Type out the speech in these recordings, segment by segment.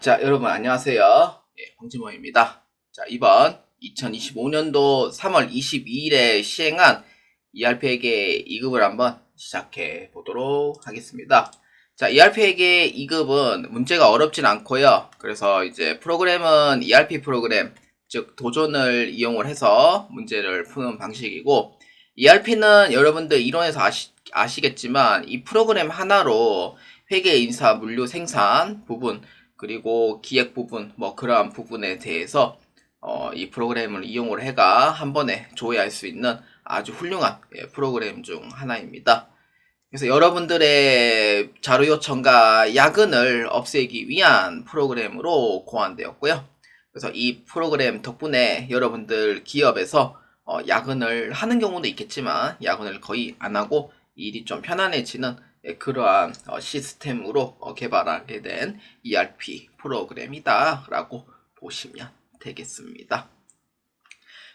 자, 여러분 안녕하세요. 황진모입니다. 자, 이번 2025년도 3월 22일에 시행한 ERP에게 2급을 한번 시작해 보도록 하겠습니다. 자, ERP에게 2급은 문제가 어렵진 않고요. 그래서 이제 프로그램은 ERP 프로그램, 즉 도전을 이용을 해서 문제를 푸는 방식이고, ERP는 여러분들 이론에서 아시겠지만 이 프로그램 하나로 회계, 인사, 물류, 생산 부분, 그리고 기획 부분, 그러한 부분에 대해서 이 프로그램을 이용을 해가 한 번에 조회할 수 있는 아주 훌륭한 프로그램 중 하나입니다. 그래서 여러분들의 자료 요청과 야근을 없애기 위한 프로그램으로 고안되었고요. 그래서 이 프로그램 덕분에 여러분들 기업에서 야근을 하는 경우도 있겠지만 야근을 거의 안 하고 일이 좀 편안해지는 그러한 시스템으로 개발하게 된 ERP 프로그램이다 라고 보시면 되겠습니다.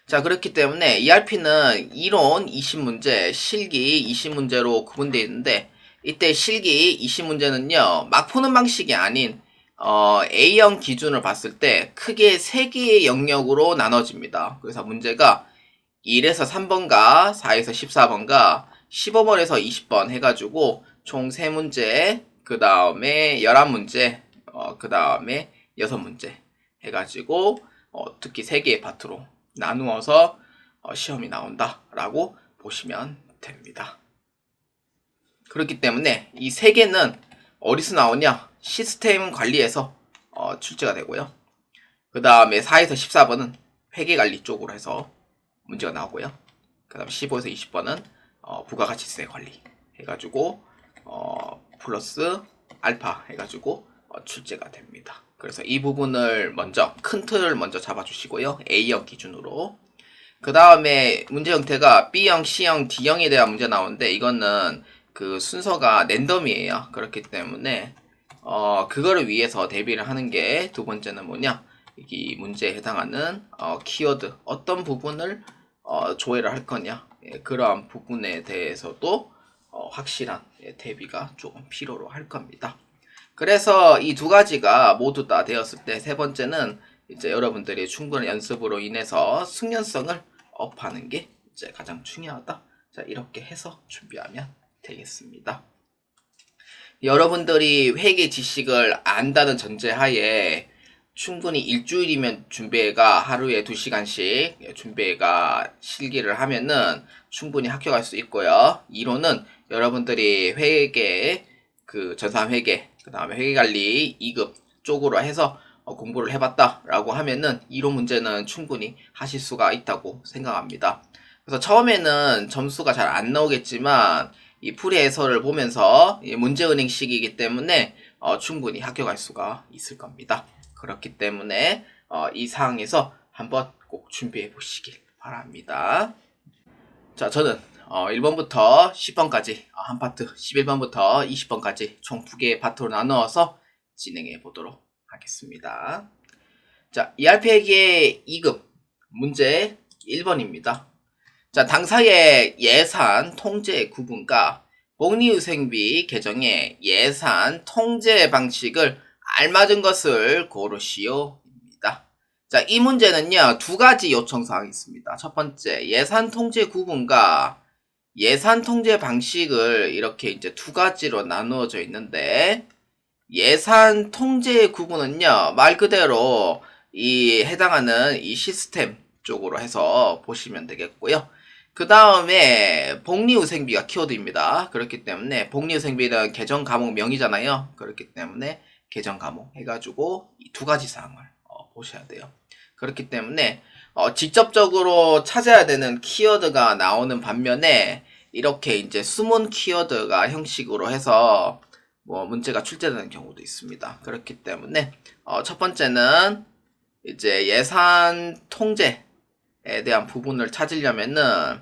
자, 그렇기 때문에 ERP는 이론 20문제, 실기 20문제로 구분되어 있는데, 이때 실기 20문제는요 막 푸는 방식이 아닌 A형 기준을 봤을 때 크게 3개의 영역으로 나눠집니다. 그래서 문제가 1에서 3번과 4에서 14번과 15번에서 20번 해가지고 총 3문제, 그 다음에 11문제, 그 다음에 6문제 해가지고 특히 3개의 파트로 나누어서 시험이 나온다 라고 보시면 됩니다. 그렇기 때문에 이 3개는 어디서 나오냐? 시스템 관리에서 출제가 되고요. 그 다음에 4에서 14번은 회계관리 쪽으로 해서 문제가 나오고요. 그 다음에 15에서 20번은 부가가치세 관리 해가지고 플러스 알파 해가지고 출제가 됩니다. 그래서 이 부분을 먼저 큰 틀을 먼저 잡아주시고요. A형 기준으로. 그 다음에 문제 형태가 B형, C형, D형에 대한 문제 나오는데 이거는 그 순서가 랜덤이에요. 그렇기 때문에 그거를 위해서 대비를 하는 게 두 번째는 뭐냐? 이 문제에 해당하는 키워드 어떤 부분을 조회를 할 거냐, 그러한 부분에 대해서도 확실한 대비가 조금 필요로 할 겁니다. 그래서 이 두 가지가 모두 다 되었을 때 세 번째는 이제 여러분들이 충분한 연습으로 인해서 숙련성을 업하는 게 이제 가장 중요하다. 자, 이렇게 해서 준비하면 되겠습니다. 여러분들이 회계 지식을 안다는 전제하에 충분히 일주일이면 준비가 하루에 2시간씩 준비가 실기를 하면은 충분히 합격할 수 있고요. 이론은 여러분들이 회계, 그 전산회계, 그 다음에 회계관리 2급 쪽으로 해서 공부를 해봤다라고 하면은 이론 문제는 충분히 하실 수가 있다고 생각합니다. 그래서 처음에는 점수가 잘 안 나오겠지만 이 풀이 해설을 보면서 문제은행식이기 때문에 충분히 합격할 수가 있을 겁니다. 그렇기 때문에 이 상황에서 한번 꼭 준비해 보시길 바랍니다. 자, 저는 1번부터 10번까지 한 파트, 11번부터 20번까지 총 2개의 파트로 나누어서 진행해 보도록 하겠습니다. 자, ERP에게 2급 문제 1번입니다. 자, 당사의 예산 통제 구분과 복리후생비 개정의 예산 통제 방식을 알맞은 것을 고르시오 입니다. 자, 이 문제는요 2가지 요청사항이 있습니다. 첫 번째, 예산 통제 구분과 예산 통제 방식을 이렇게 이제 2가지로 나누어져 있는데, 예산 통제 구분은요 말 그대로 이 해당하는 이 시스템 쪽으로 해서 보시면 되겠고요. 그 다음에 복리후생비가 키워드입니다. 그렇기 때문에 복리후생비는 계정 과목 명이잖아요. 그렇기 때문에 계정 과목 해가지고 이 2가지 사항을 보셔야 돼요. 그렇기 때문에 직접적으로 찾아야 되는 키워드가 나오는 반면에 이렇게 이제 숨은 키워드가 형식으로 해서 문제가 출제되는 경우도 있습니다. 그렇기 때문에 첫 번째는 이제 예산 통제에 대한 부분을 찾으려면은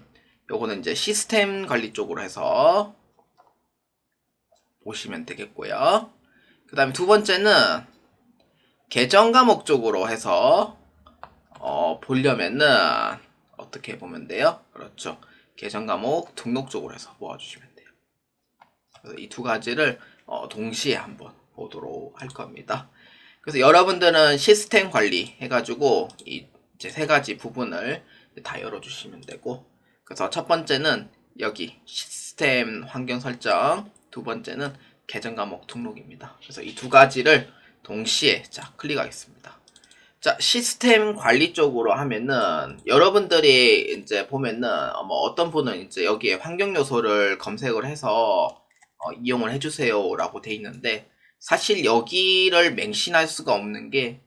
요거는 이제 시스템 관리 쪽으로 해서 보시면 되겠고요. 그 다음에 두 번째는 계정 과목 쪽으로 해서 보려면은 어떻게 보면 돼요? 그렇죠. 계정 과목 등록 쪽으로 해서 모아주시면 돼요. 그래서 이 2가지를 동시에 한번 보도록 할 겁니다. 그래서 여러분들은 시스템 관리 해가지고 이제 세 가지 부분을 다 열어주시면 되고, 그래서 첫 번째는 여기 시스템 환경 설정, 두 번째는 계정 과목 등록입니다. 그래서 이 두 가지를 동시에 자 클릭하겠습니다. 자, 시스템 관리 쪽으로 하면은 여러분들이 이제 보면은 뭐 어떤 분은 이제 여기에 환경 요소를 검색을 해서 이용을 해주세요라고 돼 있는데, 사실 여기를 맹신할 수가 없는 게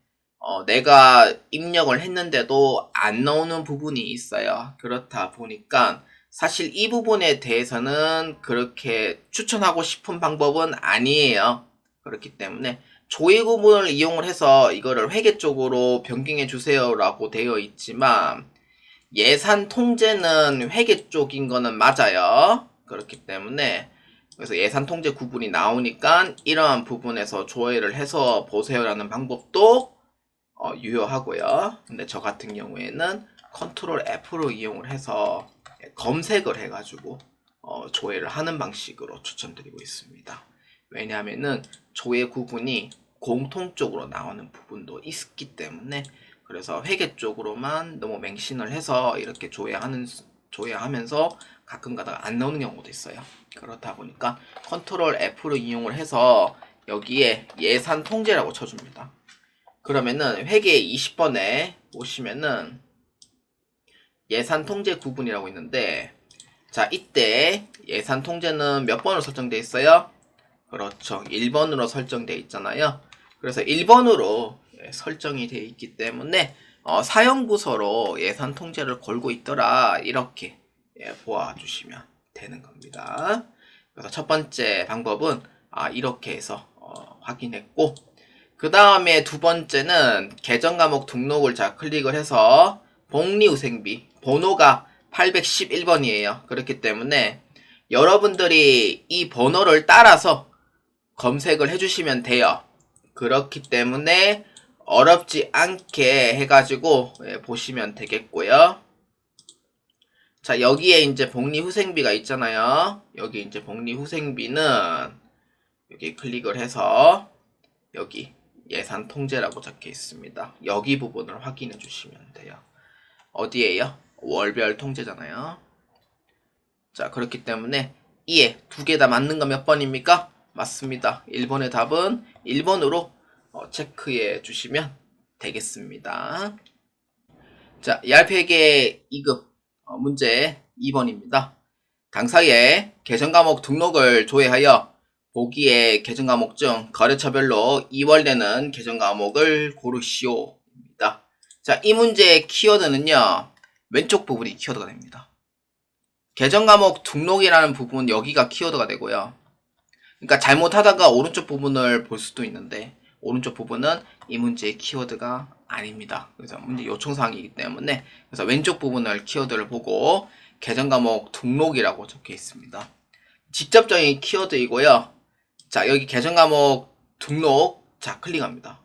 내가 입력을 했는데도 안 나오는 부분이 있어요. 그렇다 보니까 사실 이 부분에 대해서는 그렇게 추천하고 싶은 방법은 아니에요. 그렇기 때문에 조회 구분을 이용을 해서 이거를 회계 쪽으로 변경해 주세요라고 되어 있지만, 예산 통제는 회계 쪽인 거는 맞아요. 그렇기 때문에 그래서 예산 통제 구분이 나오니까 이러한 부분에서 조회를 해서 보세요라는 방법도 유효하고요. 근데 저 같은 경우에는 컨트롤 F로 이용을 해서 검색을 해가지고 조회를 하는 방식으로 추천드리고 있습니다. 왜냐하면은 조회 구분이 공통적으로 나오는 부분도 있기 때문에, 그래서 회계 쪽으로만 너무 맹신을 해서 이렇게 조회하면서 가끔 가다가 안 나오는 경우도 있어요. 그렇다 보니까 컨트롤 F로 이용을 해서 여기에 예산 통제라고 쳐줍니다. 그러면은 회계 20번에 보시면은 예산 통제 구분이라고 있는데, 자, 이때 예산 통제는 몇 번으로 설정되어 있어요? 그렇죠. 1번으로 설정되어 있잖아요. 그래서 1번으로 설정이 되어 있기 때문에 사용부서로 예산 통제를 걸고 있더라, 이렇게 보아주시면 되는 겁니다. 그래서 첫 번째 방법은 이렇게 해서 확인했고, 그 다음에 두 번째는 계정 과목 등록을 자 클릭을 해서 복리후생비 번호가 811번이에요. 그렇기 때문에 여러분들이 이 번호를 따라서 검색을 해주시면 돼요. 그렇기 때문에 어렵지 않게 해가지고 보시면 되겠고요. 자, 여기에 이제 복리후생비가 있잖아요. 여기 이제 복리후생비는 여기 클릭을 해서 여기 예산 통제라고 적혀 있습니다. 여기 부분을 확인해 주시면 돼요. 어디에요? 월별 통제잖아요. 자, 그렇기 때문에 이에 두 개 다 맞는 거 몇 번입니까? 맞습니다. 1번의 답은 1번으로 체크해 주시면 되겠습니다. 자, ERP회계 2급 문제 2번입니다. 당사의 계정 과목 등록을 조회하여 보기의 계정 과목 중 거래처별로 이월되는 계정 과목을 고르시오 입니다. 자, 이 문제의 키워드는요, 왼쪽 부분이 키워드가 됩니다. 계정 과목 등록이라는 부분, 여기가 키워드가 되고요. 그러니까 잘못하다가 오른쪽 부분을 볼 수도 있는데, 오른쪽 부분은 이 문제의 키워드가 아닙니다. 그래서 문제 요청사항이기 때문에, 그래서 왼쪽 부분을 키워드를 보고 계정 과목 등록이라고 적혀 있습니다. 직접적인 키워드이고요. 자, 여기 계정 과목 등록, 자, 클릭합니다.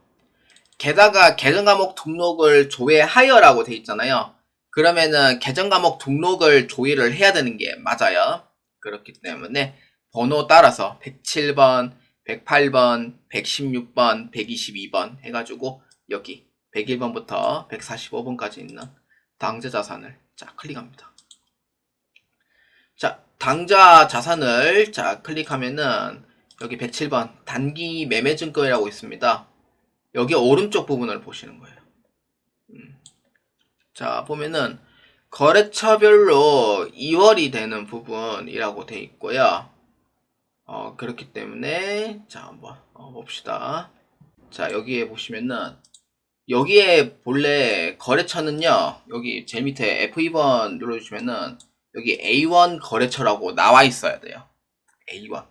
게다가 계정 과목 등록을 조회하여라고 돼 있잖아요. 그러면은 계정 과목 등록을 조회를 해야 되는 게 맞아요. 그렇기 때문에 번호 따라서 107번, 108번, 116번, 122번 해가지고 여기 101번부터 145번까지 있는 당좌 자산을 자 클릭합니다. 자, 당좌 자산을 자 클릭하면은 여기 107번 단기 매매 증권이라고 있습니다. 여기 오른쪽 부분을 보시는 거예요. 자, 보면은 거래처별로 2월이 되는 부분이라고 돼 있고요. 그렇기 때문에 자, 한번 봅시다. 자, 여기에 보시면은 여기에 본래 거래처는요, 여기 제일 밑에 F2번 눌러주시면은 여기 A1 거래처라고 나와 있어야 돼요. A1.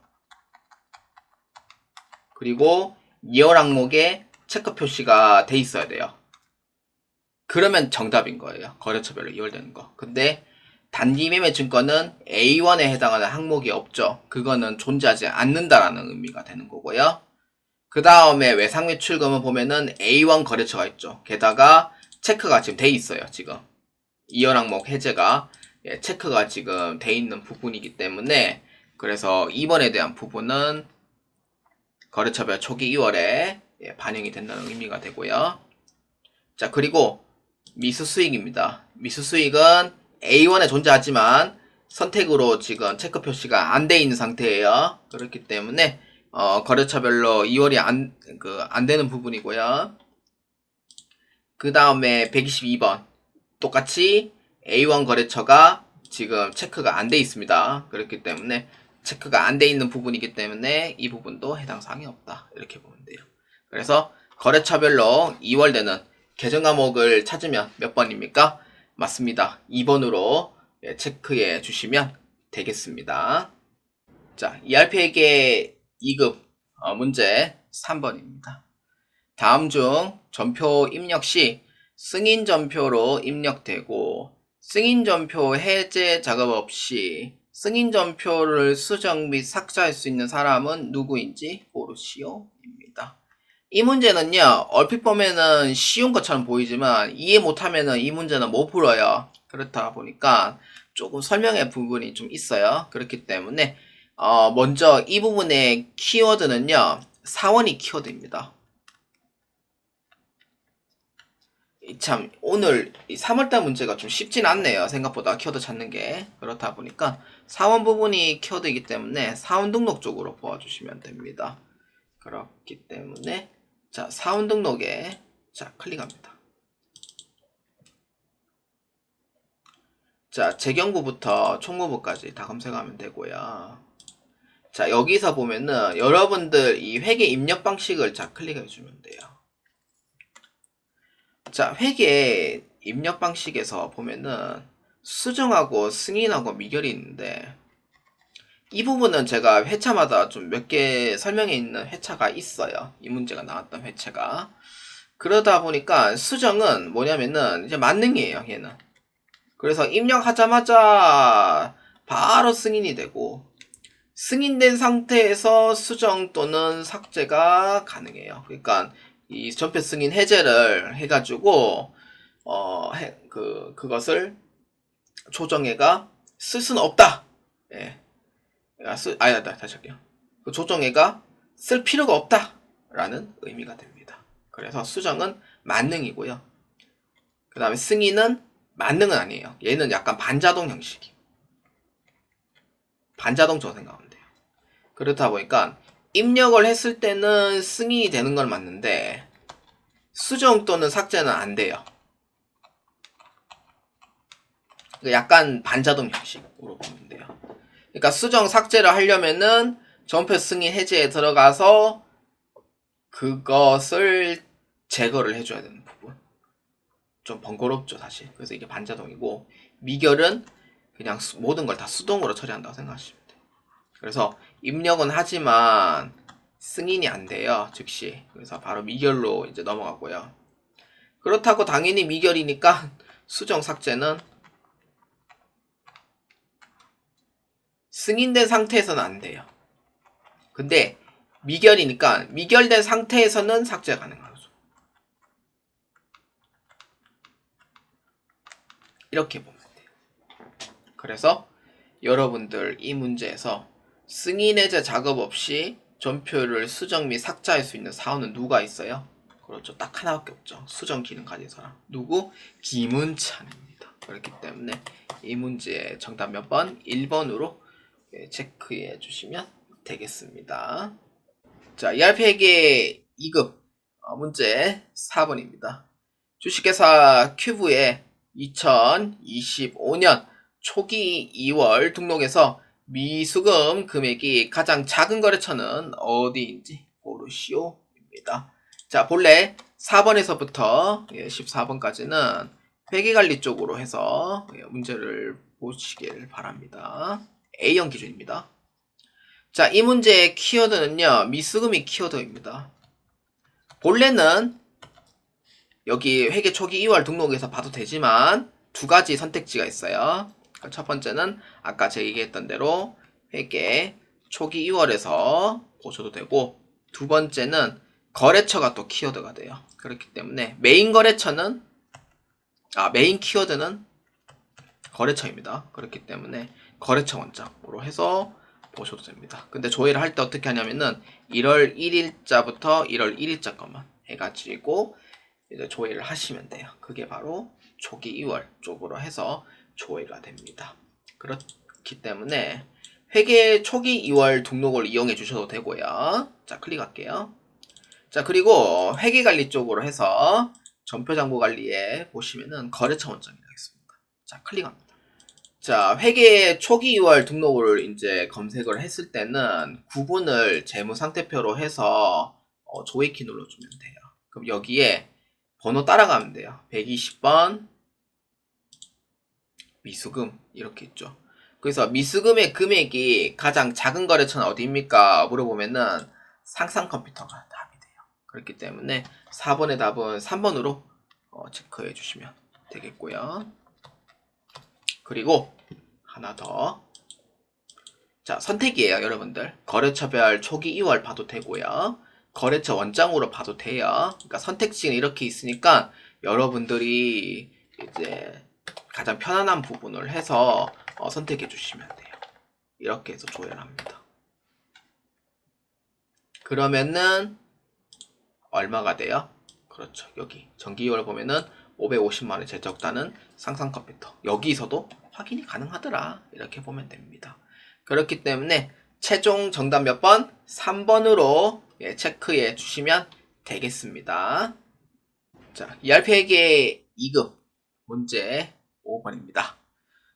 그리고 2월 항목에 체크 표시가 돼 있어야 돼요. 그러면 정답인 거예요. 거래처별로 2월 되는 거. 근데 단기 매매 증권은 A1에 해당하는 항목이 없죠. 그거는 존재하지 않는다라는 의미가 되는 거고요. 그 다음에 외상 매출금은 보면은 A1 거래처가 있죠. 게다가 체크가 지금 돼 있어요. 지금 2월 항목 해제가 체크가 지금 돼 있는 부분이기 때문에, 그래서 2번에 대한 부분은 거래처별 초기 2월에 반영이 된다는 의미가 되고요. 자, 그리고 미수수익입니다. 미수수익은 A1에 존재하지만 선택으로 지금 체크 표시가 안 돼 있는 상태예요. 그렇기 때문에 거래처별로 2월이 안 되는 부분이고요. 그 다음에 122번 똑같이 A1 거래처가 지금 체크가 안 돼 있습니다. 그렇기 때문에 체크가 안 돼 있는 부분이기 때문에 이 부분도 해당 사항이 없다. 이렇게 보면 돼요. 그래서 거래처별로 2월 되는 계정 과목을 찾으면 몇 번입니까? 맞습니다. 2번으로 체크해 주시면 되겠습니다. 자, ERP에게 2급 문제 3번입니다. 다음 중 전표 입력 시 승인 전표로 입력되고 승인 전표 해제 작업 없이 승인 전표를 수정 및 삭제할 수 있는 사람은 누구인지 고르시오입니다. 이 문제는요, 얼핏 보면은 쉬운 것처럼 보이지만 이해 못하면은 이 문제는 못 풀어요. 그렇다 보니까 조금 설명의 부분이 좀 있어요. 그렇기 때문에 먼저 이 부분의 키워드는요, 사원이 키워드입니다. 참 오늘 3월달 문제가 좀 쉽진 않네요. 생각보다 키워드 찾는 게. 그렇다 보니까 사원 부분이 키워드이기 때문에 사원 등록 쪽으로 보아주시면 됩니다. 그렇기 때문에 자, 사원 등록에 자, 클릭합니다. 자, 재경부부터 총무부까지 다 검색하면 되고요. 자, 여기서 보면은 여러분들 이 회계 입력 방식을 자, 클릭해 주면 돼요. 자, 회계 입력 방식에서 보면은 수정하고 승인하고 미결이 있는데 이 부분은 제가 회차마다 좀 몇 개 설명해 있는 회차가 있어요. 이 문제가 나왔던 회차가. 그러다 보니까 수정은 뭐냐면은 이제 만능이에요, 얘는. 그래서 입력하자마자 바로 승인이 되고 승인된 상태에서 수정 또는 삭제가 가능해요. 그러니까 이 전표 승인 해제를 해가지고 그것을 조정해가 쓸 수는 없다. 예. 다시 할게요. 그 조정해가 쓸 필요가 없다라는 의미가 됩니다. 그래서 수정은 만능이고요. 그 다음에 승인은 만능은 아니에요. 얘는 약간 반자동 형식이. 반자동처럼 생각하면 돼요. 그렇다 보니까 입력을 했을 때는 승인이 되는 건 맞는데 수정 또는 삭제는 안 돼요. 약간 반자동 형식으로 보면 돼요. 그러니까 수정 삭제를 하려면은 전표 승인 해제에 들어가서 그것을 제거를 해줘야 되는 부분. 좀 번거롭죠, 사실. 그래서 이게 반자동이고 미결은 그냥 모든 걸 다 수동으로 처리한다고 생각하시면 돼요. 그래서 입력은 하지만 승인이 안 돼요, 즉시. 그래서 바로 미결로 이제 넘어가고요. 그렇다고 당연히 미결이니까 수정 삭제는 승인된 상태에서는 안 돼요. 근데 미결이니까 미결된 상태에서는 삭제가 가능한 거죠. 이렇게 보면 돼요. 그래서 여러분들 이 문제에서 승인 해제 작업 없이 전표를 수정 및 삭제할 수 있는 사원은 누가 있어요? 그렇죠. 딱 하나밖에 없죠. 수정 기능 가진 사람. 누구? 김은찬입니다. 그렇기 때문에 이 문제의 정답 몇 번? 1번으로 체크해 주시면 되겠습니다. 자, ERP에게 2급 문제 4번입니다. 주식회사 큐브의 2025년 초기 2월 등록에서 미수금 금액이 가장 작은 거래처는 어디인지 고르시오입니다. 자, 본래 4번에서부터 14번까지는 회계관리 쪽으로 해서 문제를 보시길 바랍니다. A형 기준입니다. 자, 이 문제의 키워드는요, 미수금이 키워드입니다. 본래는 여기 회계 초기 2월 등록에서 봐도 되지만 두 가지 선택지가 있어요. 첫 번째는 아까 제가 얘기했던 대로 회계 초기 2월에서 보셔도 되고, 두 번째는 거래처가 또 키워드가 돼요. 그렇기 때문에 메인 키워드는 거래처입니다. 그렇기 때문에 거래처 원장으로 해서 보셔도 됩니다. 근데 조회를 할 때 어떻게 하냐면은 1월 1일자부터 1월 1일자 것만 해가지고 이제 조회를 하시면 돼요. 그게 바로 초기 2월 쪽으로 해서 조회가 됩니다. 그렇기 때문에 회계 초기 2월 등록을 이용해 주셔도 되고요. 자, 클릭할게요. 자, 그리고 회계관리 쪽으로 해서 전표장부관리에 보시면은 거래처 원장이라고 있습니다. 자, 클릭합니다. 자, 회계 초기 2월 등록을 이제 검색을 했을 때는 구분을 재무상태표로 해서 조회키 눌러주면 돼요. 그럼 여기에 번호 따라가면 돼요. 120번 미수금 이렇게 있죠. 그래서 미수금의 금액이 가장 작은 거래처는 어디입니까? 물어보면은 상상컴퓨터가 답이 돼요. 그렇기 때문에 4번의 답은 3번으로 체크해 주시면 되겠고요. 그리고 하나 더. 자, 선택이에요, 여러분들. 거래처별 초기 2월 봐도 되고요. 거래처 원장으로 봐도 돼요. 그러니까 선택지는 이렇게 있으니까 여러분들이 이제 가장 편안한 부분을 해서 선택해 주시면 돼요. 이렇게 해서 조회를 합니다. 그러면은 얼마가 돼요? 그렇죠. 여기 정기율을 보면은 550만원 제적다는 상상컴퓨터. 여기서도 확인이 가능하더라. 이렇게 보면 됩니다. 그렇기 때문에 최종 정답 몇 번? 3번으로 체크해 주시면 되겠습니다. 자, ERP회계 2급 문제 5번입니다.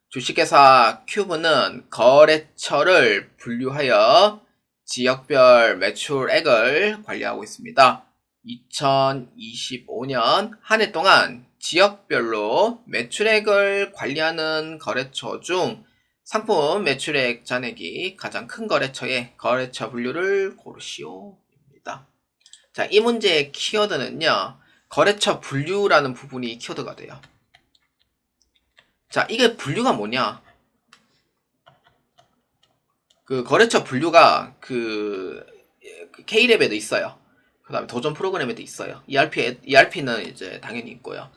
주식회사 큐브는 거래처를 분류하여 지역별 매출액을 관리하고 있습니다. 2025년 한 해 동안 지역별로 매출액을 관리하는 거래처 중 상품 매출액 잔액이 가장 큰 거래처의 거래처 분류를 고르시오입니다. 자, 이 문제의 키워드는요, 거래처 분류라는 부분이 키워드가 돼요. 자, 이게 분류가 뭐냐? 그 거래처 분류가 그 K랩에도 있어요. 그 다음에 도전 프로그램에도 있어요. ERP는 이제 당연히 있고요.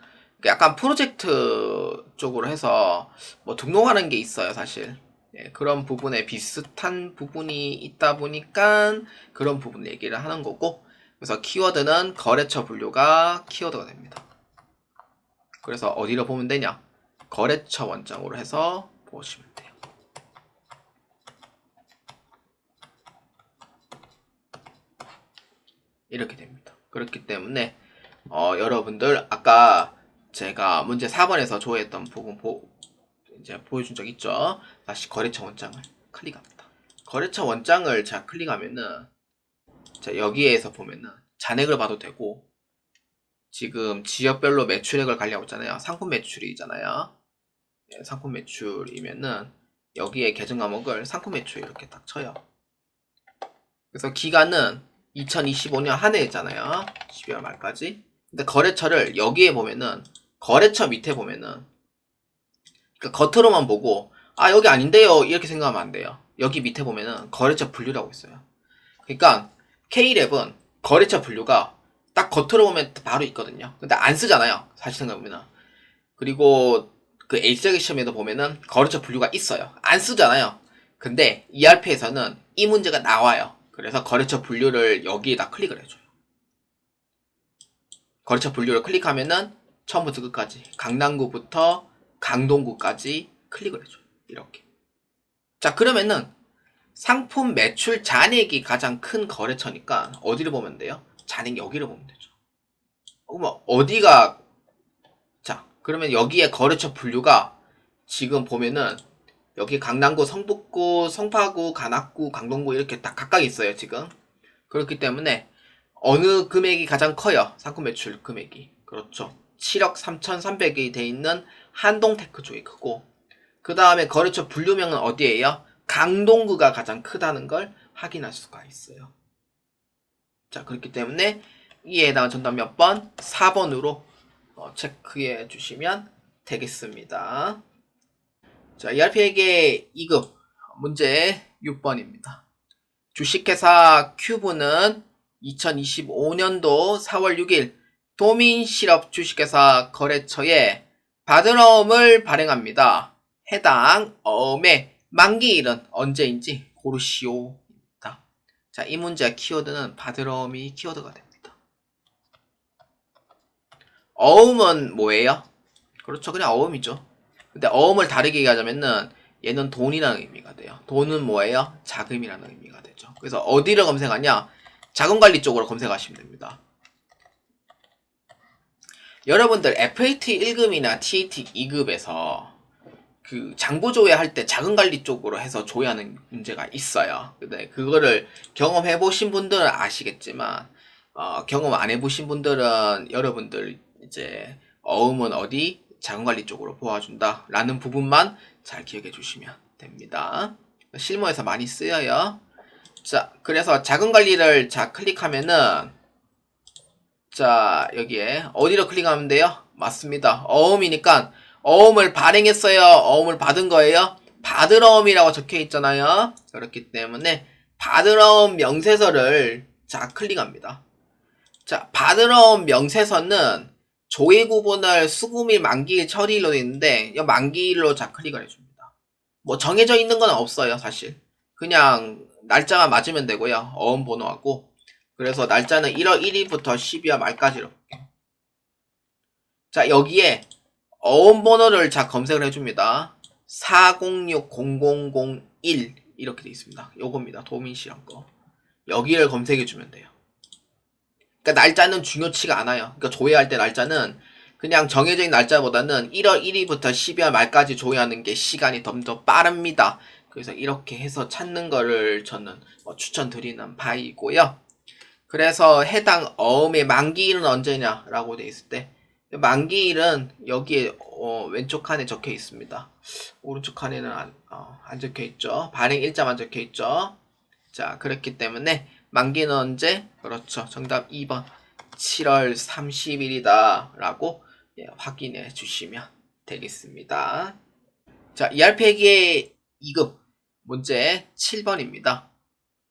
약간 프로젝트 쪽으로 해서 뭐 등록하는 게 있어요, 사실. 예, 그런 부분에 비슷한 부분이 있다 보니까 그런 부분 얘기를 하는 거고, 그래서 키워드는 거래처 분류가 키워드가 됩니다. 그래서 어디로 보면 되냐? 거래처 원장으로 해서 보시면 돼요. 이렇게 됩니다. 그렇기 때문에 여러분들 아까 제가 문제 4번에서 조회했던 부분 이제 보여준 적 있죠? 다시 거래처 원장을 클릭합니다. 거래처 원장을 자 클릭하면은 자 여기에서 보면은 잔액을 봐도 되고 지금 지역별로 매출액을 관리하고 있잖아요. 상품 매출이잖아요. 예, 상품 매출이면은 여기에 계정 과목을 상품 매출 이렇게 딱 쳐요. 그래서 기간은 2025년 한 해잖아요. 12월 말까지. 근데 거래처를 여기에 보면은 거래처 밑에 보면은 그러니까 겉으로만 보고 아 여기 아닌데요 이렇게 생각하면 안 돼요. 여기 밑에 보면은 거래처 분류라고 있어요. 그러니까 K랩은 거래처 분류가 딱 겉으로 보면 바로 있거든요. 근데 안 쓰잖아요. 사실 생각해보면. 그리고 그 일자기 시험에도 보면은 거래처 분류가 있어요. 안 쓰잖아요. 근데 ERP에서는 이 문제가 나와요. 그래서 거래처 분류를 여기에다 클릭을 해줘요. 거래처 분류를 클릭하면은 처음부터 끝까지 강남구부터 강동구까지 클릭을 해줘요. 이렇게. 자, 그러면은 상품 매출 잔액이 가장 큰 거래처니까 어디를 보면 돼요? 잔액 여기를 보면 되죠. 그럼 어디가 자, 그러면 여기에 거래처 분류가 지금 보면은 여기 강남구, 성북구, 성파구, 관악구, 강동구 이렇게 다 각각 있어요, 지금. 그렇기 때문에 어느 금액이 가장 커요? 상품 매출 금액이. 그렇죠. 7억 3,300이 돼 있는 한동테크 쪽이 크고 그 다음에 거래처 분류명은 어디예요? 강동구가 가장 크다는 걸 확인할 수가 있어요. 자, 그렇기 때문에 이에 해당하는 정답 몇 번? 4번으로 체크해 주시면 되겠습니다. 자, ERP회계 2급 문제 6번입니다. 주식회사 큐브는 2025년도 4월 6일 도민실업 주식회사 거래처에 받은 어음을 발행합니다. 해당 어음의 만기일은 언제인지 고르시오입니다. 자, 이 문제 키워드는 바드러미 키워드가 됩니다. 어음은 뭐예요? 그렇죠. 그냥 어음이죠. 근데 어음을 다르게 얘기하자면은 얘는 돈이라는 의미가 돼요. 돈은 뭐예요? 자금이라는 의미가 되죠. 그래서 어디를 검색하냐? 자금관리 쪽으로 검색하시면 됩니다. 여러분들 FAT 1급이나 TAT 2급에서 그 장부 조회할 때 자금관리 쪽으로 해서 조회하는 문제가 있어요. 근데 그거를 경험해 보신 분들은 아시겠지만 경험 안 해보신 분들은 여러분들 이제 어음은 어디 자금관리 쪽으로 보아준다 라는 부분만 잘 기억해 주시면 됩니다. 실무에서 많이 쓰여요. 자, 그래서 자금관리를 자 클릭하면은 자, 여기에 어디로 클릭하면 돼요? 맞습니다. 어음이니까 어음을 발행했어요? 어음을 받은 거예요? 받으러음이라고 적혀 있잖아요. 그렇기 때문에 받으러음 명세서를 자 클릭합니다. 자, 받으러음 명세서는 조회 구분을 수금일, 만기일, 처리일로 되어 있는데 이 만기일로 자 클릭을 해줍니다. 뭐 정해져 있는 건 없어요, 사실. 그냥 날짜가 맞으면 되고요. 어음 번호하고. 그래서 날짜는 1월 1일부터 12월 말까지로 볼게요. 자, 여기에 어음 번호를 자 검색을 해줍니다. 4060001 이렇게 되어 있습니다. 요겁니다. 도민시험 거. 여기를 검색해주면 돼요. 그러니까 날짜는 중요치가 않아요. 그러니까 조회할 때 날짜는 그냥 정해진 날짜보다는 1월 1일부터 12월 말까지 조회하는 게 시간이 좀 더 빠릅니다. 그래서 이렇게 해서 찾는 거를 저는 추천드리는 바이고요. 그래서 해당 어음의 만기일은 언제냐라고 돼 있을 때 만기일은 여기에 왼쪽 칸에 적혀 있습니다. 오른쪽 칸에는 안 적혀 있죠. 발행 일자만 적혀 있죠. 자, 그렇기 때문에 만기는 언제? 그렇죠. 정답 2번 7월 30일이다 라고 확인해 주시면 되겠습니다. 자, ERP에게 2급 문제 7번입니다.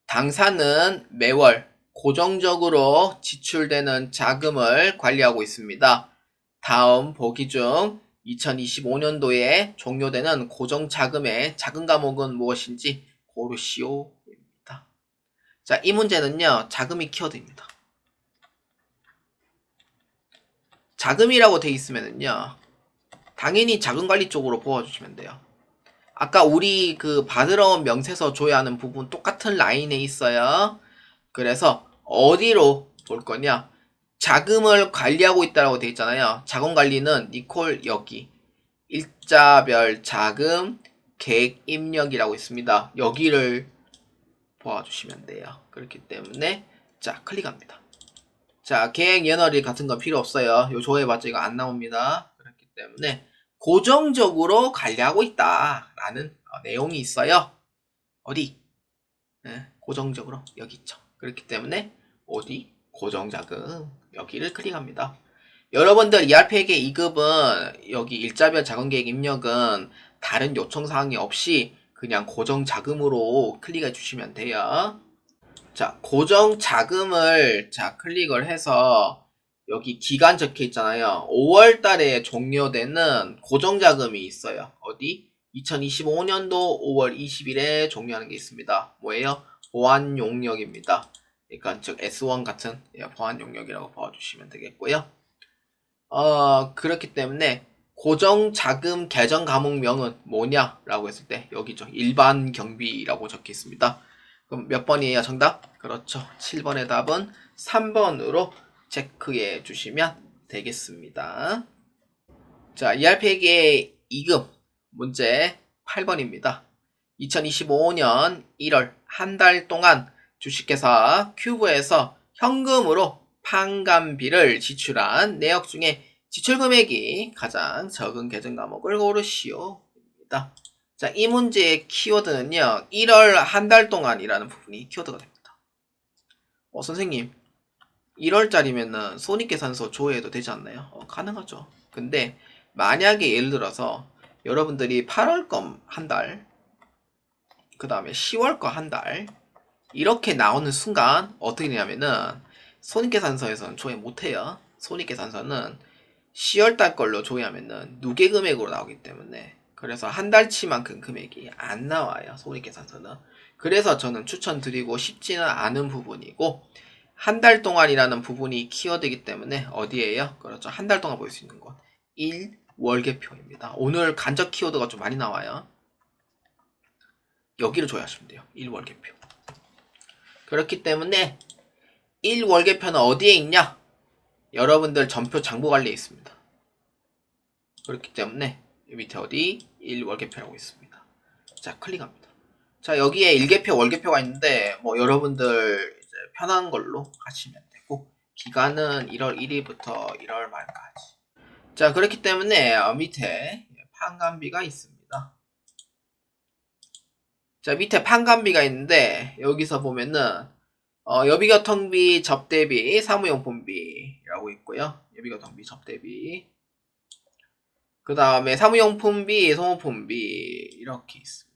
당사는 매월 고정적으로 지출되는 자금을 관리하고 있습니다. 다음 보기 중 2025년도에 종료되는 고정자금의 자금 과목은 무엇인지 고르시오입니다. 자, 이 문제는요, 자금이 키워드입니다. 자금이라고 돼 있으면은요, 당연히 자금관리 쪽으로 보아주시면 돼요. 아까 우리 그 받으러온 명세서 조회하는 부분 똑같은 라인에 있어요. 그래서 어디로 볼 거냐? 자금을 관리하고 있다라고 되어 있잖아요. 자금관리는 니콜 여기 일자별 자금 계획 입력이라고 있습니다. 여기를 보아주시면 돼요. 그렇기 때문에 자 클릭합니다. 자 계획 연월일 같은 건 필요 없어요. 요 조회봤자 이거 안 나옵니다. 그렇기 때문에 고정적으로 관리하고 있다라는 내용이 있어요. 어디? 네, 고정적으로 여기 있죠. 그렇기 때문에 어디? 고정자금 여기를 클릭합니다. 여러분들 ERP에게 2급은 여기 일자별 자금계획 입력은 다른 요청사항이 없이 그냥 고정자금으로 클릭해 주시면 돼요. 자, 고정자금을 자 클릭을 해서 여기 기간 적혀 있잖아요. 5월 달에 종료되는 고정자금이 있어요. 어디? 2025년도 5월 20일에 종료하는 게 있습니다. 뭐예요? 보안용역입니다. 그러니까 즉 S1 같은 보안용역이라고 봐주시면 되겠고요. 그렇기 때문에 고정자금 계정 과목명은 뭐냐라고 했을 때 여기죠. 일반 경비라고 적혀 있습니다. 그럼 몇 번이에요? 정답? 그렇죠. 7번의 답은 3번으로 체크해 주시면 되겠습니다. 자, ERP에게 2급 문제 8번입니다. 2025년 1월 한 달 동안 주식회사 큐브에서 현금으로 판관비를 지출한 내역 중에 지출 금액이 가장 적은 계정 과목을 고르시오입니다. 자, 이 문제의 키워드는요. 1월 한 달 동안이라는 부분이 키워드가 됩니다. 선생님 1월짜리면은 손익계산서 조회해도 되지 않나요? 가능하죠. 근데 만약에 예를 들어서 여러분들이 8월 거 한 달, 그 다음에 10월 거 한 달 이렇게 나오는 순간 어떻게 되냐면은 손익계산서에서는 조회 못해요. 손익계산서는 10월달 걸로 조회하면은 누계 금액으로 나오기 때문에 그래서 한 달치만큼 금액이 안 나와요. 손익계산서는. 그래서 저는 추천드리고 싶지는 않은 부분이고, 한 달 동안이라는 부분이 키워드이기 때문에 어디에요? 그렇죠. 한 달 동안 볼 수 있는 곳. 1월계표입니다. 오늘 간접 키워드가 좀 많이 나와요. 여기를 조회하시면 돼요. 1월계표. 그렇기 때문에 1월계표는 어디에 있냐? 여러분들 전표 장부관리에 있습니다. 그렇기 때문에 밑에 어디 1월계표라고 있습니다. 자, 클릭합니다. 자, 여기에 1계표, 월계표가 있는데 뭐 여러분들 이제 편한 걸로 하시면 되고, 기간은 1월 1일부터 1월 말까지. 자, 그렇기 때문에 밑에 판관비가 있습니다. 자, 밑에 판관비가 있는데 여기서 보면은 여비교통비, 접대비, 사무용품비라고 있고요. 여비교통비, 접대비. 그 다음에 사무용품비, 소모품비 이렇게 있습니다.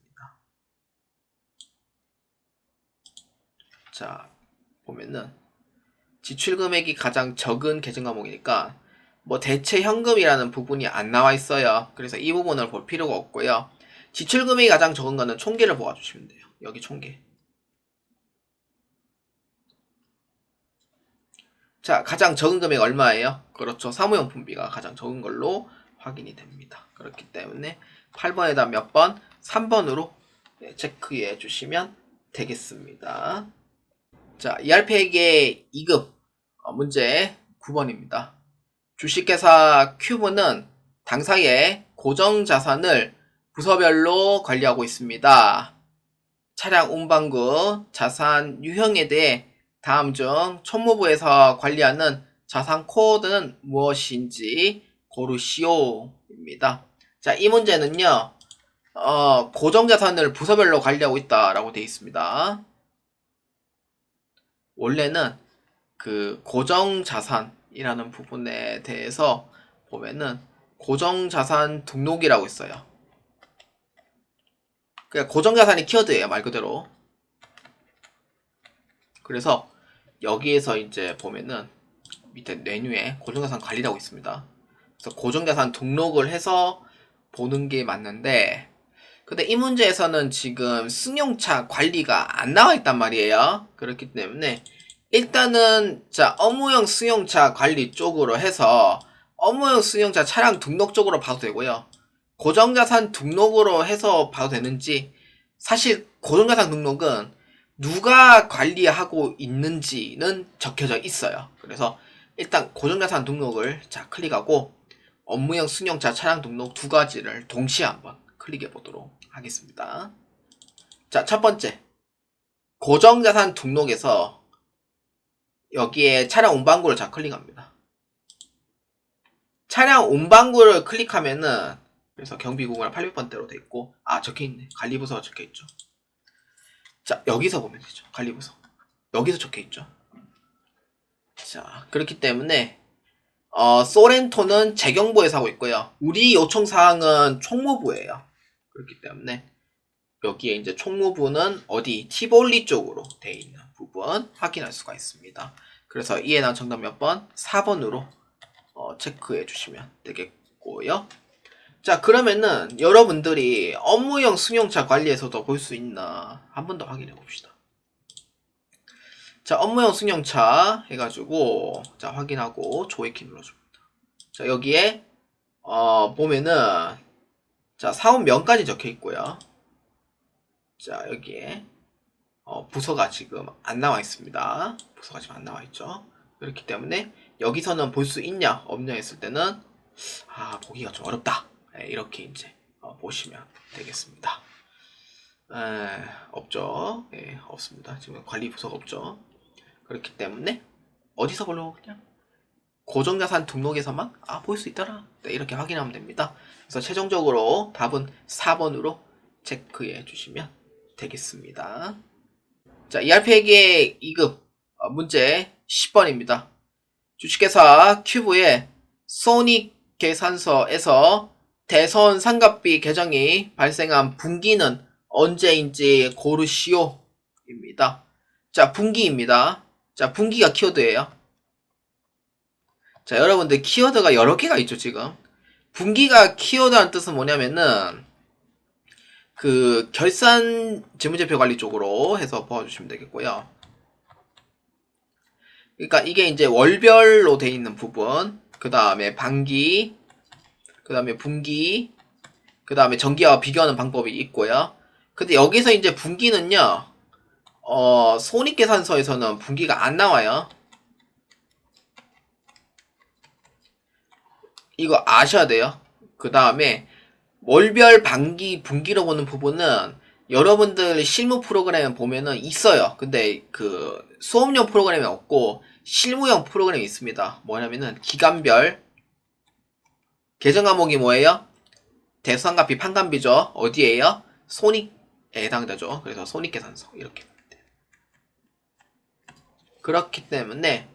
자, 보면은 지출금액이 가장 적은 계정 과목이니까 뭐 대체 현금이라는 부분이 안 나와 있어요. 그래서 이 부분을 볼 필요가 없고요. 지출금액이 가장 적은 거는 총계를 보아주시면 돼요. 여기 총계. 자, 가장 적은 금액 얼마예요? 그렇죠. 사무용품비가 가장 적은 걸로 확인이 됩니다. 그렇기 때문에 8번에다 몇 번? 3번으로 체크해 주시면 되겠습니다. 자, ERP에게 2급 문제 9번입니다. 주식회사 큐브는 당사의 고정자산을 부서별로 관리하고 있습니다. 차량 운반구 자산 유형에 대해 다음 중 총무부에서 관리하는 자산 코드는 무엇인지 고르시오입니다. 자, 이 문제는요, 고정자산을 부서별로 관리하고 있다라고 되어 있습니다. 원래는 그 고정자산이라는 부분에 대해서 보면은 고정자산 등록이라고 있어요. 그러니까 고정자산이 키워드예요, 말 그대로. 그래서 여기에서 이제 보면은 밑에 메뉴에 고정자산 관리라고 있습니다. 그래서 고정자산 등록을 해서 보는 게 맞는데, 근데 이 문제에서는 지금 승용차 관리가 안 나와 있단 말이에요. 그렇기 때문에 일단은 자, 업무용 승용차 관리 쪽으로 해서 업무용 승용차 차량 등록 쪽으로 봐도 되고요. 고정자산 등록으로 해서 봐도 되는지, 사실 고정자산 등록은 누가 관리하고 있는지는 적혀져 있어요. 그래서 일단 고정자산 등록을 자 클릭하고 업무용 승용차 차량 등록 두 가지를 동시에 한번 클릭해 보도록 하겠습니다. 자, 첫 번째 고정자산 등록에서 여기에 차량 운반구를 자 클릭합니다. 차량 운반구를 클릭하면은, 그래서 경비구간 800번대로 돼 있고, 적혀있네. 관리부서가 적혀있죠. 자, 여기서 보면 되죠. 관리부서. 여기서 적혀있죠. 자, 그렇기 때문에 소렌토는 재경부에서 하고 있고요. 우리 요청사항은 총무부예요. 그렇기 때문에 여기에 이제 총무부는 어디 티볼리 쪽으로 돼 있는 부분 확인할 수가 있습니다. 그래서 이에 나온 정답 몇 번? 4번으로 체크해 주시면 되겠고요. 자, 그러면은 여러분들이 업무용 승용차 관리에서도 볼 수 있나 한 번 더 확인해 봅시다. 자, 업무용 승용차 해가지고 자 확인하고 조회키 눌러줍니다. 자, 여기에 보면은 자 사업명까지 적혀 있고요. 자, 여기에 부서가 지금 안 나와 있습니다. 부서가 지금 안 나와 있죠. 그렇기 때문에 여기서는 볼 수 있냐 없냐 했을 때는 보기가 좀 어렵다. 이렇게 이제 보시면 되겠습니다. 없죠. 없습니다. 지금 관리 부서가 없죠. 그렇기 때문에 어디서 보려고 그냥 고정자산 등록에서만 볼 수 있더라. 네, 이렇게 확인하면 됩니다. 그래서 최종적으로 답은 4번으로 체크해 주시면 되겠습니다. 자, ERP에게 2급 문제 10번입니다. 주식회사 큐브의 손익계산서에서 대선 상각비 계정이 발생한 분기는 언제인지 고르시오입니다. 자, 분기입니다. 자, 분기가 키워드예요. 자, 여러분들 키워드가 여러 개가 있죠, 지금. 분기가 키워드라는 뜻은 뭐냐면은 그 결산 재무제표 관리 쪽으로 해서 보아주시면 되겠고요. 그러니까 이게 이제 월별로 돼 있는 부분, 그 다음에 반기, 그 다음에 분기, 그 다음에 정기와 비교하는 방법이 있고요. 근데 여기서 이제 분기는요, 손익계산서에서는 분기가 안 나와요. 이거 아셔야 돼요. 그 다음에 월별, 반기, 분기로 보는 부분은 여러분들 실무 프로그램 보면은 있어요. 근데 그 수업용 프로그램이 없고 실무용 프로그램이 있습니다. 뭐냐면은 기간별 계정 과목이 뭐예요? 대수상가비, 판관비죠. 어디에요? 손익에 해당되죠. 그래서 손익계산서 이렇게 돼요. 그렇기 때문에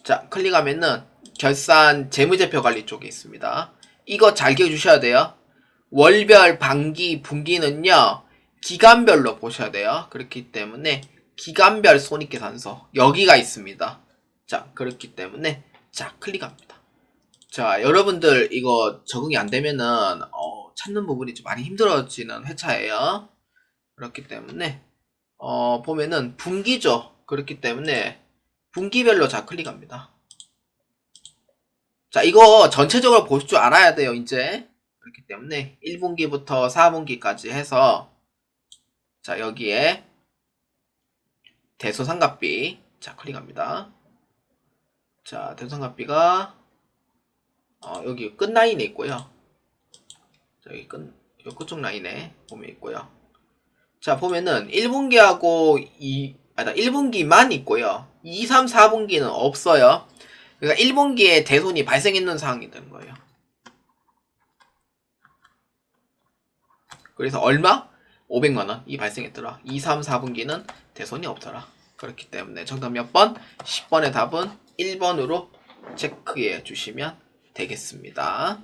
자 클릭하면은 결산 재무제표 관리 쪽에 있습니다. 이거 잘 기억해 주셔야 돼요. 월별, 반기, 분기는요 기간별로 보셔야 돼요. 그렇기 때문에 기간별 손익계산서 여기가 있습니다. 자 그렇기 때문에 자 클릭합니다. 자 여러분들 이거 적응이 안 되면은 찾는 부분이 좀 많이 힘들어지는 회차예요. 그렇기 때문에 보면은 분기죠. 그렇기 때문에 분기별로 자 클릭합니다. 자 이거 전체적으로 볼 줄 알아야 돼요. 이제 그렇기 때문에 1분기부터 4분기까지 해서 자 여기에 대소상가비 자 클릭합니다. 자 대소상가비가 여기 끝 라인에 있고요. 여기 끝쪽 라인에 보면 있고요. 자 보면은 1분기하고 1분기만 있고요. 2, 3, 4분기는 없어요. 그러니까 1분기에 대손이 발생했는 상황이 되는 거예요. 그래서 얼마? 500만원이 발생했더라. 2, 3, 4분기는 대손이 없더라. 그렇기 때문에 정답 몇 번? 10번의 답은 1번으로 체크해 주시면 되겠습니다.